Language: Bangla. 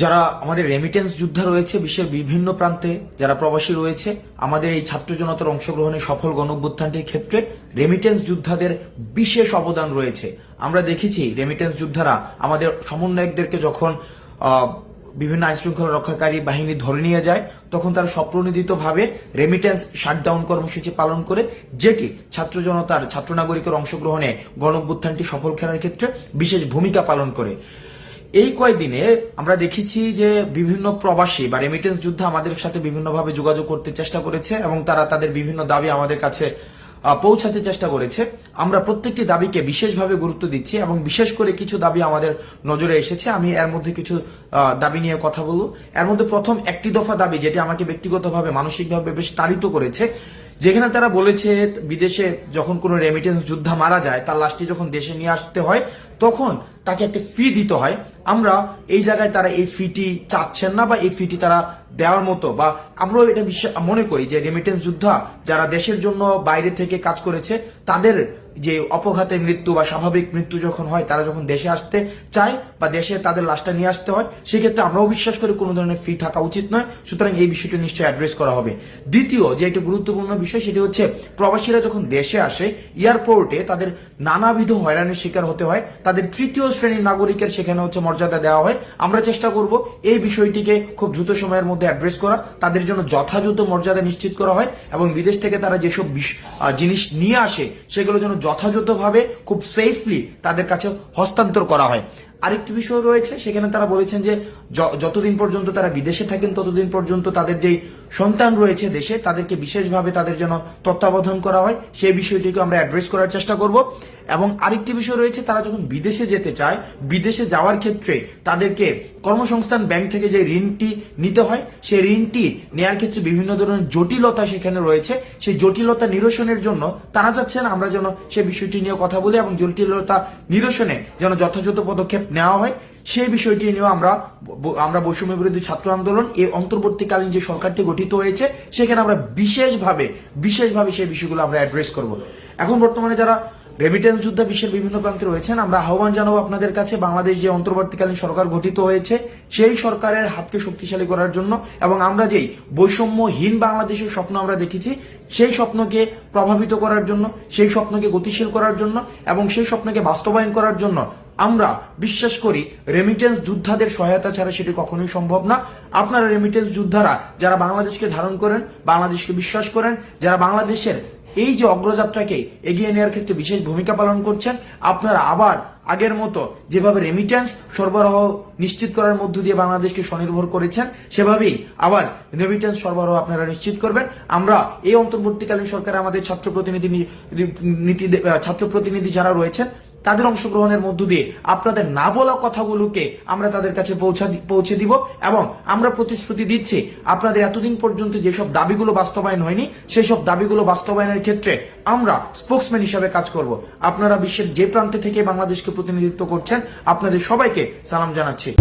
যারা আমাদের রেমিটেন্স যোদ্ধা রয়েছে বিশ্বের বিভিন্ন প্রান্তে, যারা প্রবাসী রয়েছে, আমাদের এই ছাত্র জনতার অংশগ্রহণে সফল গণঅভ্যুত্থানটির ক্ষেত্রে রেমিটেন্স যোদ্ধাদের বিশেষ অবদান রয়েছে। আমরা দেখেছি রেমিটেন্স যোদ্ধারা আমাদের সমন্বয়কদেরকে যখন বিভিন্ন আইনশৃঙ্খলা রক্ষাকারী বাহিনী ধরে নিয়ে যায়, তখন তারা স্বপ্রণোদিতভাবে রেমিটেন্স শাটডাউন কর্মসূচি পালন করে, যেটি ছাত্র জনতার, ছাত্র নাগরিকের অংশগ্রহণে গণঅভ্যুত্থানটি সফল করার ক্ষেত্রে বিশেষ ভূমিকা পালন করে। এই কয়েকদিনে আমরা দেখেছি যে বিভিন্ন প্রবাসী বা রেমিটেন্স যোদ্ধা আমাদের সাথে বিভিন্নভাবে যোগাযোগ করতে চেষ্টা করেছে এবং তারা তাদের বিভিন্ন দাবি আমাদের কাছে পৌঁছাতে চেষ্টা করেছে। আমরা প্রত্যেকটি দাবিকে বিশেষভাবে গুরুত্ব দিচ্ছি এবং বিশেষ করে কিছু দাবি আমাদের নজরে এসেছে। আমি এর মধ্যে কিছু দাবি নিয়ে কথা বলবো। এর মধ্যে প্রথম একটি দফা দাবি, যেটি আমাকে ব্যক্তিগতভাবে মানসিকভাবে বেশ তাড়িত করেছে, যেখানে তারা বলেছে বিদেশে যখন কোনো রেমিটেন্স যোদ্ধা মারা যায়, তার লাশটি যখন দেশে নিয়ে আসতে হয় তখন তাকে একটা ফি দিতে হয়। আমরা এই জায়গায় তারা এই ফিটি চাচ্ছেন না বা এই ফিটি তারা দেওয়ার মতো, বা আমরাও এটা মনে করি যে রেমিটেন্স যোদ্ধা যারা দেশের জন্য বাইরে থেকে কাজ করেছে, তাদের যে অপঘাতে মৃত্যু বা স্বাভাবিক মৃত্যু যখন হয়, তারা যখন দেশে আসতে চায় বা দেশে তাদের লাশটা নিয়ে আসতে হয়, সেক্ষেত্রে আমরাও বিশ্বাস করি কোনো ধরনের ফি থাকা উচিত নয়। সুতরাং এই বিষয়টি নিশ্চয়ই অ্যাড্রেস করা হবে। দ্বিতীয় যে একটা গুরুত্বপূর্ণ বিষয়, সেটি হচ্ছে প্রবাসীরা যখন দেশে আসে, এয়ারপোর্টে তাদের নানাবিধ হয়রানির শিকার হতে হয়, তাদের তৃতীয় শ্রেণীর নাগরিকের সেখানে মর্যাদা দেওয়া হয়। আমরা চেষ্টা করব এই বিষয়টিকে খুব দ্রুত সময়ের মধ্যে অ্যাড্রেস করা, তাদের জন্য যথাযথ মর্যাদা নিশ্চিত করা হয় এবং বিদেশ থেকে তারা যেসব জিনিস নিয়ে আসে সেগুলো যেন যথাযথভাবে খুব সেফলি তাদের কাছে হস্তান্তর করা হয়। আরেকটি বিষয় রয়েছে, সেখানে তারা বলেছেন যে যতদিন পর্যন্ত তারা বিদেশে থাকেন ততদিন পর্যন্ত তাদের যেই সন্তান রয়েছে দেশে, তাদেরকে বিশেষভাবে তাদের যেন তত্ত্বাবধান করা হয়, সেই বিষয়টিকে আমরা অ্যাড্রেস করার চেষ্টা করব। এবং আরেকটি বিষয় রয়েছে, তারা যখন বিদেশে যেতে চায়, বিদেশে যাওয়ার ক্ষেত্রে তাদেরকে কর্মসংস্থান ব্যাংক থেকে যে ঋণটি নিতে হয়, সেই ঋণটি নেওয়ার ক্ষেত্রে বিভিন্ন ধরনের জটিলতা সেখানে রয়েছে। সেই জটিলতা নিরসনের জন্য তারা চাচ্ছেন আমরা যেন সেই বিষয়টি নিয়ে কথা বলি এবং জটিলতা নিরসনে যেন যথাযথ পদক্ষেপ নেওয়া হয়। সেই বিষয়টি নিয়েও আমরা বৈষম্য বিরোধী ছাত্র আন্দোলন, এই অন্তর্বর্তীকালীন যে সরকারটি গঠিত হয়েছে, সেখানে আমরা বিশেষভাবে সেই বিষয়গুলো আমরা অ্যাড্রেস করব। এখন বর্তমানে যারা রেমিটেন্স যোদ্ধা বিশ্বের বিভিন্ন প্রান্তে রয়েছেন, আমরা আহ্বান জানাবো আপনাদের কাছে, বাংলাদেশ যে অন্তর্বর্তীকালীন সরকার গঠিত হয়েছে, সেই সরকারের হাতকে শক্তিশালী করার জন্য এবং আমরা যেই বৈষম্যহীন বাংলাদেশের স্বপ্ন আমরা দেখেছি, সেই স্বপ্নকে প্রভাবিত করার জন্য, সেই স্বপ্নকে গতিশীল করার জন্য এবং সেই স্বপ্নকে বাস্তবায়ন করার জন্য আমরা বিশ্বাস করি রেমিটেন্স যোদ্ধাদের সহায়তা ছাড়া সেটি কখনোই সম্ভব না। আপনারা রেমিটেন্স যোদ্ধারা যারা বাংলাদেশকে ধারণ করেন, বাংলাদেশকে বিশ্বাস করেন, যারা বাংলাদেশের এই যে অগ্রযাত্রাকে এগিয়ে নেওয়ার ক্ষেত্রে বিশেষ ভূমিকা পালন করছেন, আপনারা আবার আগের মতো যেভাবে রেমিটেন্স সরবরাহ নিশ্চিত করার মধ্য দিয়ে বাংলাদেশকে স্বনির্ভর করেছেন, সেভাবেই আবার রেমিটেন্স সরবরাহ আপনারা নিশ্চিত করবেন। আমরা এই অন্তর্বর্তীকালীন সরকারে আমাদের ছাত্র প্রতিনিধি যারা রয়েছেন, তাদের অংশগ্রহণের মধ্য দিয়ে আপনাদের না বলা কথাগুলোকে আমরা তাদের কাছে পৌঁছে দিব এবং আমরা প্রতিশ্রুতি দিচ্ছি, আপনাদের এতদিন পর্যন্ত যেসব দাবিগুলো বাস্তবায়ন হয়নি, সেই সব দাবিগুলো বাস্তবায়নের ক্ষেত্রে আমরা স্পোকসম্যান হিসাবে কাজ করব। আপনারা বিশ্বের যে প্রান্তে থেকে বাংলাদেশকে প্রতিনিধিত্ব করছেন, আপনাদের সবাইকে সালাম জানাচ্ছি।